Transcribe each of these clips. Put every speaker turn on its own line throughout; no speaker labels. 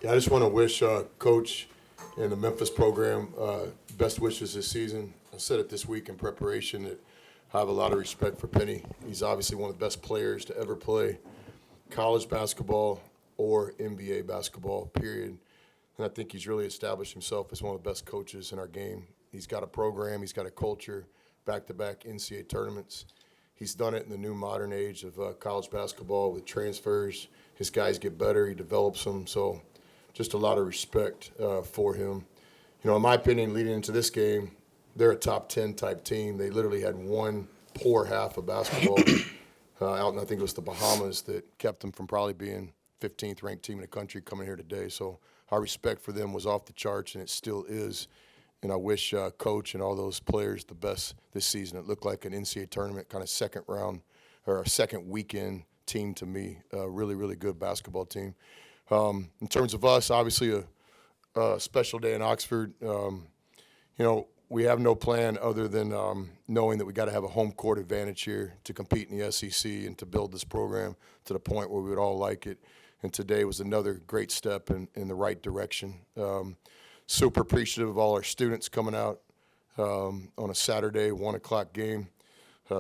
Yeah, I just want to wish Coach and the Memphis program best wishes this season. I said it this week in preparation that I have a lot of respect for Penny. He's obviously one of the best players to ever play college basketball or NBA basketball, period. And I think he's really established himself as one of the best coaches in our game. He's got a program, he's got a culture, back-to-back NCAA tournaments. He's done it in the new modern age of college basketball with transfers. His guys get better, he develops them. So just a lot of respect for him. You know, in my opinion, leading into this game, they're a top 10 type team. They literally had one poor half of basketball out in, I think it was the Bahamas, that kept them from probably being 15th ranked team in the country coming here today. So our respect for them was off the charts, and it still is. And I wish Coach and all those players the best this season. It looked like an NCAA tournament kind of second round or a second weekend team to me. Really, really good basketball team. In terms of us, obviously a special day in Oxford. We have no plan other than knowing that we got to have a home court advantage here to compete in the SEC and to build this program to the point where we would all like it. And today was another great step in the right direction. Super appreciative of all our students coming out on a Saturday, 1 o'clock game.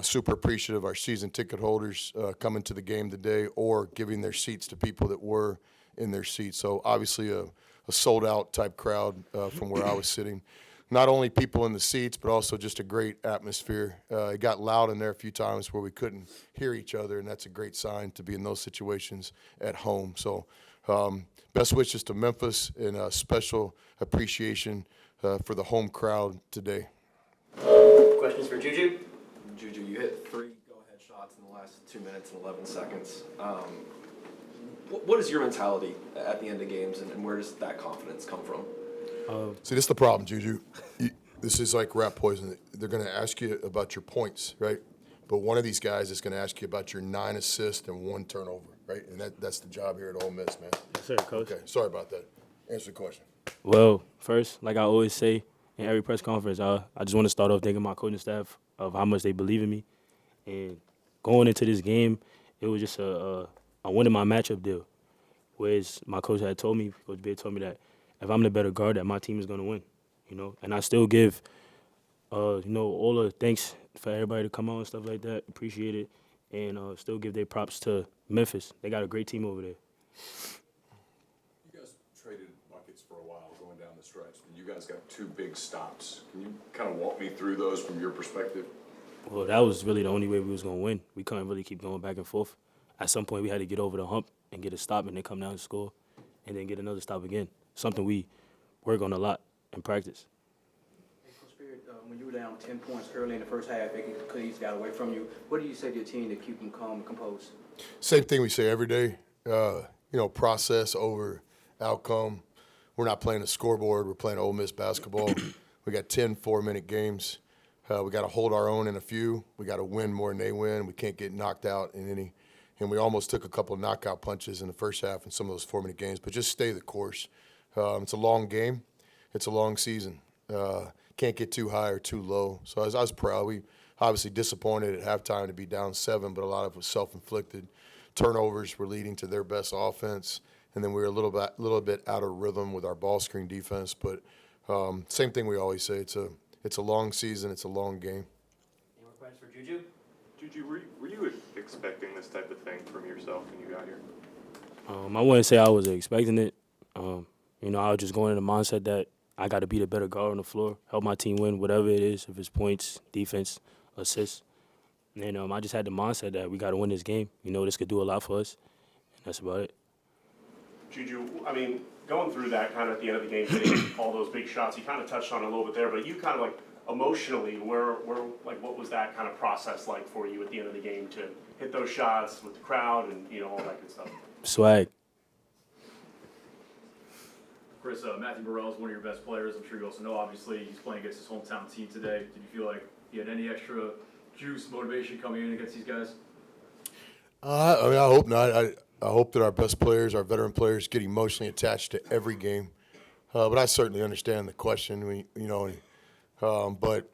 Super appreciative of our season ticket holders coming to the game today or giving their seats to people that were in their seats. So obviously a sold-out type crowd from where I was sitting. Not only people in the seats, but also just a great atmosphere. It got loud in there a few times where we couldn't hear each other, and that's a great sign to be in those situations at home. So best wishes to Memphis and a special appreciation for the home crowd today.
Questions for Juju?
Juju, you hit 3 go-ahead shots in the last 2 minutes and 11 seconds. What is your mentality at the end of games, and where does that confidence come from?
See, this is the problem, Juju. This is like rat poison. They're going to ask you about your points, right? But one of these guys is going to ask you about your 9 assists and 1 turnover, right? And that's the job here at Ole Miss, man.
Yes, sir, Coach.
Okay, sorry about that. Answer the question.
Well, first, like I always say in every press conference, I just want to start off thanking my coaching staff of how much they believe in me. And going into this game, it was just a winning my matchup deal. Whereas my coach had told me, Coach Beard told me that if I'm the better guard, that my team is going to win, And I still give, all the thanks for everybody to come out and stuff like that. Appreciate it. And still give their props to Memphis. They got a great team over there.
You guys traded buckets for a while going down the stretch, and you guys got 2 big stops. Can you kind of walk me through those from your perspective?
Well, that was really the only way we was going to win. We couldn't really keep going back and forth. At some point, we had to get over the hump and get a stop and then come down and score and then get another stop again. Something we work on a lot in practice.
Hey, Coach Beard, when you were down 10 points early in the first half, they could easily got away from you. What do you say to your team to keep them calm and composed?
Same thing we say every day. Process over outcome. We're not playing a scoreboard. We're playing Ole Miss basketball. We got 10 4-minute games. We got to hold our own in a few. We got to win more than they win. We can't get knocked out in any. And we almost took a couple of knockout punches in the first half in some of those 4-minute games. But just stay the course. It's a long game. It's a long season. Can't get too high or too low. So I was proud. We obviously disappointed at halftime to be down 7, but a lot of it was self-inflicted. Turnovers were leading to their best offense, and then we were a little bit out of rhythm with our ball screen defense. But same thing we always say. It's a long season. It's a long game.
Any more questions for Juju?
Juju, were you expecting this type of thing from yourself when you got here?
I wouldn't say I was expecting it. I was just going in the mindset that I got to be the better guard on the floor, help my team win, whatever it is, if it's points, defense, assists. And I just had the mindset that we got to win this game. This could do a lot for us, and that's about it.
Juju, going through that kind of at the end of the game, hitting all those big shots, you kind of touched on it a little bit there, but you kind of like emotionally, what was that kind of process like for you at the end of the game to hit those shots with the crowd and all that good stuff?
Swag.
Chris, Matthew Burrell is one of your best players. I'm sure you also know, obviously, he's playing against his hometown team today. Did you feel like you had any extra juice, motivation coming in against these guys?
I hope not. I hope that our best players, our veteran players, get emotionally attached to every game. But I certainly understand the question. But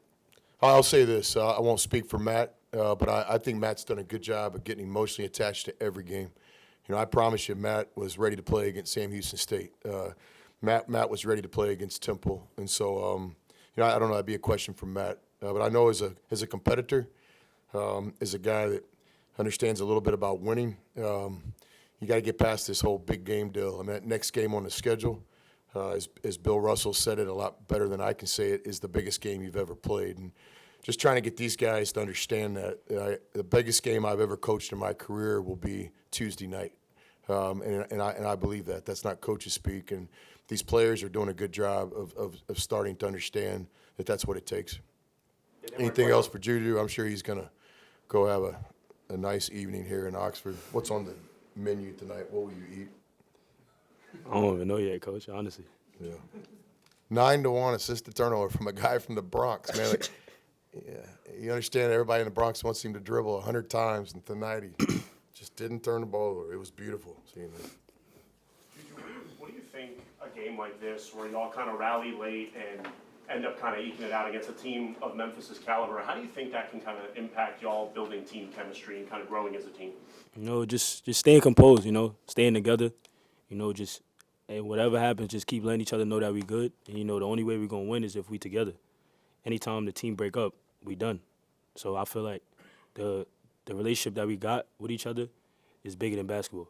I'll say this. I won't speak for Matt, but I think Matt's done a good job of getting emotionally attached to every game. I promise you, Matt was ready to play against Sam Houston State. Matt was ready to play against Temple, and so I don't know. That'd be a question for Matt, but I know as a competitor, as a guy that understands a little bit about winning, you got to get past this whole big game deal. I mean, that next game on the schedule, as Bill Russell said it a lot better than I can say it, is the biggest game you've ever played. And just trying to get these guys to understand that the biggest game I've ever coached in my career will be Tuesday night. And I believe that. That's not coaches speak. And these players are doing a good job of starting to understand that that's what it takes. Anything else for Juju? I'm sure he's going to go have a nice evening here in Oxford. What's on the menu tonight? What will you eat?
I don't even know yet, Coach, honestly.
Yeah. 9-1 assisted turnover from a guy from the Bronx, man. Like, yeah, you understand everybody in the Bronx wants him to dribble 100 times, and tonight he just didn't turn the ball over. It was beautiful seeing that.
Juju, what do you think a game like this, where y'all kind of rally late and end up kind of eking it out against a team of Memphis's caliber, how do you think that can kind of impact y'all building team chemistry and kind of growing as a team?
Just staying composed, staying together, and whatever happens, just keep letting each other know that we good. And, the only way we're going to win is if we together. Anytime the team break up, we done. So I feel like the relationship that we got with each other is bigger than basketball.